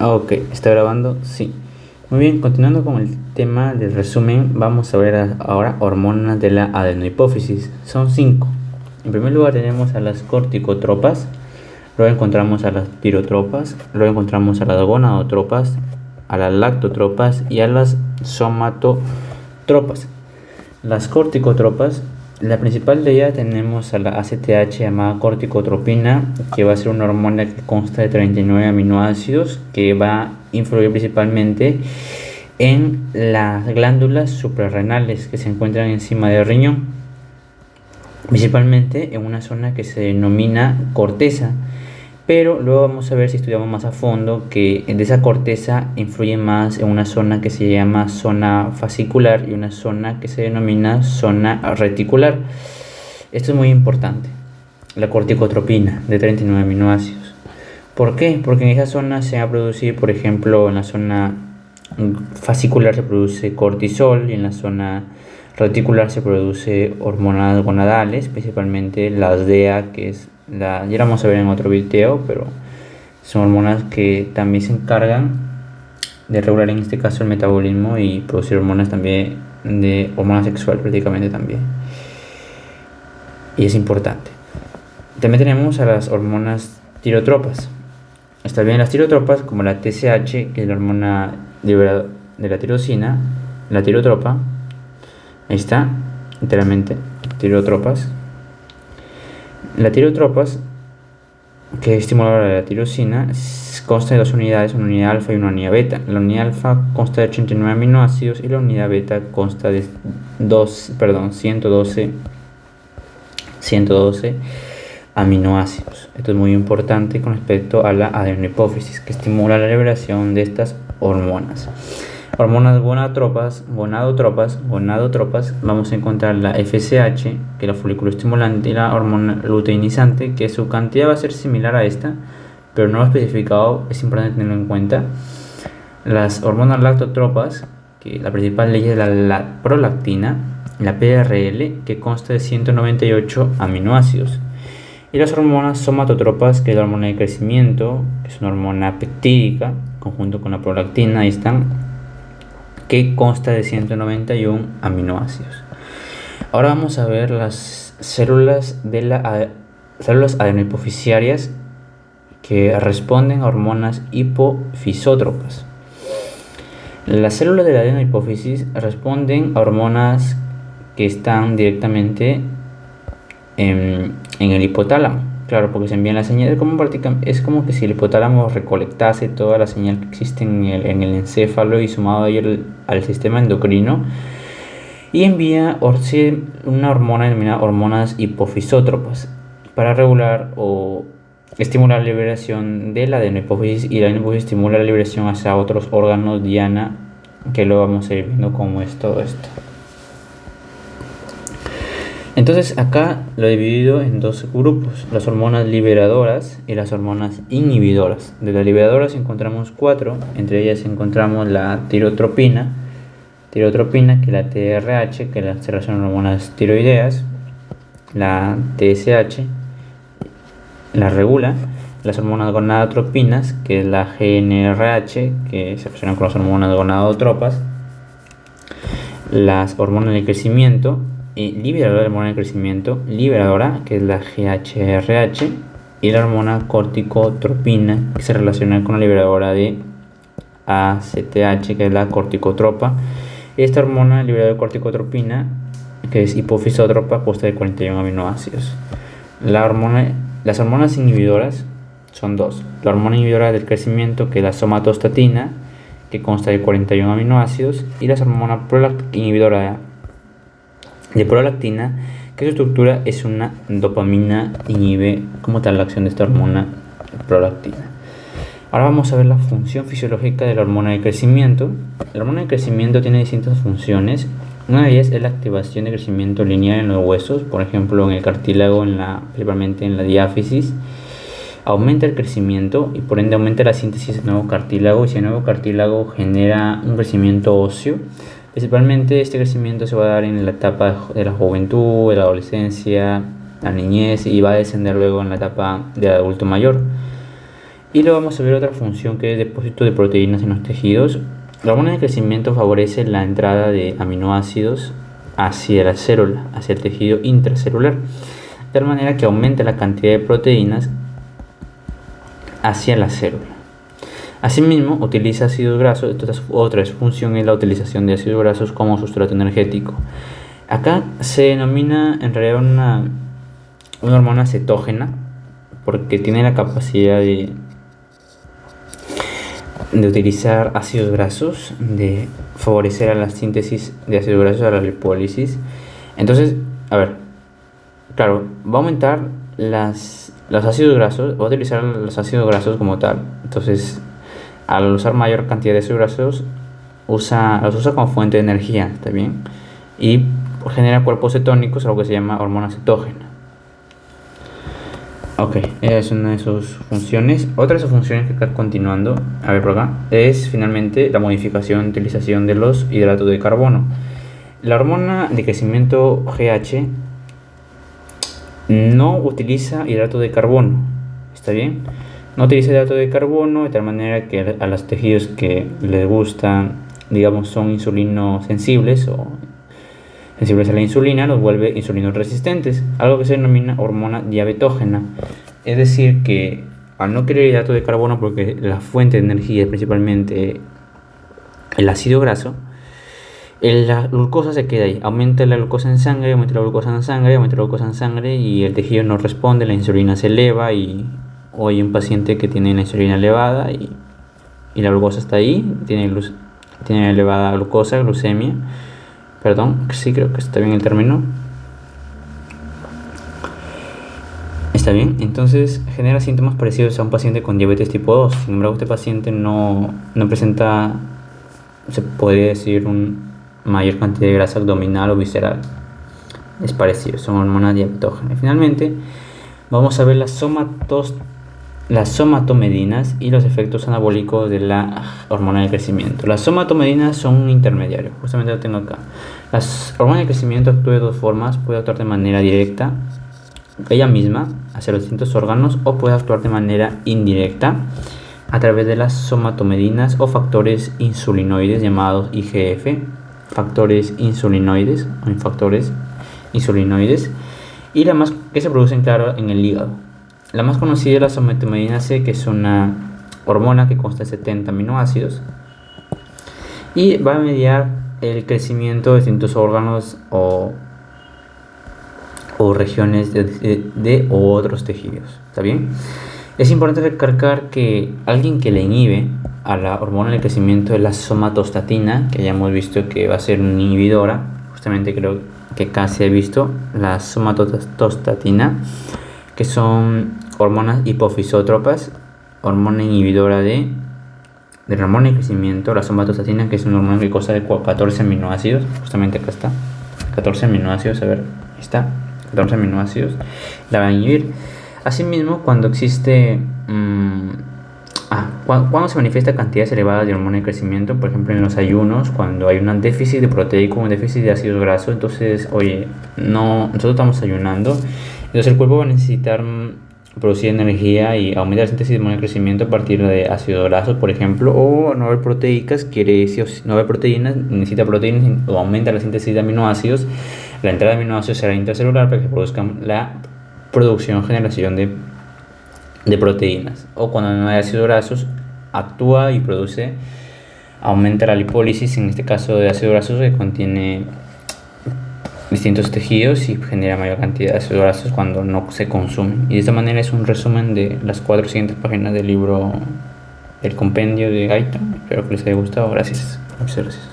Ok, ¿está grabando? Sí. Muy bien, continuando con el tema del resumen, vamos a ver ahora hormonas de la adenohipófisis. Son 5. En primer lugar tenemos a las corticotropas, luego encontramos a las tirotropas, luego encontramos a las gonadotropas, a las lactotropas y a las somatotropas. Las corticotropas, la principal de ellas tenemos a la ACTH llamada corticotropina, que va a ser una hormona que consta de 39 aminoácidos, que va a influir principalmente en las glándulas suprarrenales que se encuentran encima del riñón, principalmente en una zona que se denomina corteza. Pero luego vamos a ver, si estudiamos más a fondo, que de esa corteza influye más en una zona que se llama zona fascicular y una zona que se denomina zona reticular. Esto es muy importante, la corticotropina de 39 aminoácidos. ¿Por qué? Porque en esa zona se va a producir, por ejemplo, en la zona fascicular se produce cortisol y en la zona reticular se produce hormonas gonadales, principalmente las DEA, que es ya la vamos a ver en otro video, pero son hormonas que también se encargan de regular, en este caso, el metabolismo y producir hormonas también, de hormona sexual prácticamente también, y es importante. También tenemos a las hormonas tirotropas. Está bien, las tirotropas, como la TSH, que es la hormona liberadora de la tirosina, la tirotropa, ahí está, literalmente, tirotropas. La tirotropas, que es estimuladora de la tirosina, consta de dos unidades, una unidad alfa y una unidad beta. La unidad alfa consta de 89 aminoácidos y la unidad beta consta de 112 aminoácidos. Esto es muy importante con respecto a la adenohipófisis, que estimula la liberación de estas hormonas. Hormonas gonadotropas, vamos a encontrar la FSH, que es la folículo estimulante, y la hormona luteinizante, que su cantidad va a ser similar a esta, pero no lo especificado, es importante tenerlo en cuenta. Las hormonas lactotropas, que la principal ley es la prolactina, la PRL, que consta de 198 aminoácidos. Y las hormonas somatotropas, que es la hormona de crecimiento, que es una hormona peptídica, conjunto con la prolactina, ahí están, que consta de 191 aminoácidos. Ahora vamos a ver las células adenohipofisiarias que responden a hormonas hipofisótropas. Las células de la adenohipófisis responden a hormonas que están directamente en el hipotálamo. Claro, porque se envían la señal, es como que si el hipotálamo recolectase toda la señal que existe en el encéfalo y sumado a ello al sistema endocrino, y envía una hormona denominada hormonas hipofisótropas para regular o estimular la liberación de la adenohipófisis, y la adenohipófisis estimula la liberación hacia otros órganos diana, que lo vamos a ir viendo cómo es todo esto. Entonces acá lo he dividido en dos grupos, las hormonas liberadoras y las hormonas inhibidoras. De las liberadoras encontramos 4, entre ellas encontramos la tirotropina, que es la TRH, que se relaciona con hormonas tiroideas, la TSH, la regula, las hormonas gonadotropinas, que es la GnRH, que se relaciona con las hormonas gonadotropas, las hormonas de crecimiento, y liberadora de hormona de crecimiento, liberadora, que es la GHRH, y la hormona corticotropina, que se relaciona con la liberadora de ACTH, que es la corticotropa. Esta hormona liberadora de corticotropina, que es hipofisótropa, consta de 41 aminoácidos. Las hormonas inhibidoras son dos: la hormona inhibidora del crecimiento, que es la somatostatina, que consta de 41 aminoácidos, y la hormona inhibidora de prolactina, que su estructura es una dopamina, inhibe como tal la acción de esta hormona prolactina. Ahora vamos a ver la función fisiológica de la hormona de crecimiento. La hormona de crecimiento tiene distintas funciones. Una de ellas es la activación de crecimiento lineal en los huesos, por ejemplo en el cartílago, principalmente en la diáfisis. Aumenta el crecimiento y por ende aumenta la síntesis de nuevo cartílago, y ese nuevo cartílago genera un crecimiento óseo. Principalmente este crecimiento se va a dar en la etapa de la juventud, de la adolescencia, la niñez, y va a descender luego en la etapa del adulto mayor. Y luego vamos a ver otra función que es depósito de proteínas en los tejidos. La hormona de crecimiento favorece la entrada de aminoácidos hacia la célula, hacia el tejido intracelular, de tal manera que aumenta la cantidad de proteínas hacia la célula. Asimismo, utiliza ácidos grasos. Otra función es la utilización de ácidos grasos como sustrato energético. Acá se denomina en realidad una hormona cetógena porque tiene la capacidad de utilizar ácidos grasos, de favorecer a la síntesis de ácidos grasos, a la lipólisis. Entonces, a ver, claro, va a aumentar los ácidos grasos, va a utilizar los ácidos grasos como tal. Entonces, al usar mayor cantidad de ácidos grasos, los usa como fuente de energía, ¿está bien? Y genera cuerpos cetónicos, algo que se llama hormona cetógena. Ok, esa es una de sus funciones. Otra de sus funciones que está continuando, a ver por acá, es finalmente la modificación y utilización de los hidratos de carbono. La hormona de crecimiento GH no utiliza hidrato de carbono, ¿está bien? No utiliza hidrato de carbono de tal manera que a los tejidos que les gustan, digamos, son insulino sensibles o sensibles a la insulina, los vuelve insulinos resistentes, algo que se denomina hormona diabetógena. Es decir, que al no querer hidrato de carbono, porque la fuente de energía es principalmente el ácido graso, la glucosa se queda ahí, aumenta la glucosa en sangre, aumenta la glucosa en sangre, aumenta la glucosa en sangre y el tejido no responde, la insulina se eleva y hoy hay un paciente que tiene la insulina elevada y la glucosa está ahí, tiene elevada glucosa, glucemia. Perdón, sí, creo que está bien el término. Está bien, entonces genera síntomas parecidos a un paciente con diabetes tipo 2. Sin embargo, este paciente no presenta, se podría decir, una mayor cantidad de grasa abdominal o visceral. Es parecido, son hormonas diabetógenas. Finalmente, vamos a ver las somatomedinas y los efectos anabólicos de la hormona de crecimiento. Las somatomedinas son un intermediario, justamente lo tengo acá. Las hormonas de crecimiento actúan de dos formas: puede actuar de manera directa, ella misma, hacia los distintos órganos, o puede actuar de manera indirecta a través de las somatomedinas o factores insulinoides llamados IGF, factores insulinoides o infactores insulinoides, y la más que se producen, claro, en el hígado. La más conocida es la somatomedina C, que es una hormona que consta de 70 aminoácidos y va a mediar el crecimiento de distintos órganos o regiones de otros tejidos. ¿Está bien? Es importante recalcar que alguien que le inhibe a la hormona de crecimiento es la somatostatina, que ya hemos visto que va a ser una inhibidora. Justamente creo que casi he visto la somatostatina, que son hormonas hipofisótropas, hormona inhibidora de la hormona de crecimiento. La somatostatina, que es una hormona que consta de 14 aminoácidos, justamente acá está, 14 aminoácidos, a ver, ahí está, 14 aminoácidos, la va a inhibir. Asimismo, cuando existe, cuando se manifiesta cantidades elevadas de hormona de crecimiento, por ejemplo en los ayunos, cuando hay un déficit de proteico, un déficit de ácidos grasos, entonces, oye, nosotros estamos ayunando, entonces el cuerpo va a necesitar producir energía y aumentar la síntesis de hormona de crecimiento a partir de ácidos grasos, por ejemplo, o no haber proteicas, quiere decir no haber proteínas, necesita proteínas o aumenta la síntesis de aminoácidos. La entrada de aminoácidos será intracelular para que produzcan la generación de proteínas. O cuando no hay ácidos grasos, actúa y aumenta la lipólisis, en este caso de ácidos grasos, que contiene distintos tejidos y genera mayor cantidad de ácidos grasos cuando no se consumen. Y de esta manera es un resumen de las 4 siguientes páginas del libro, el compendio de Guyton. Espero que les haya gustado. Gracias. Muchas gracias.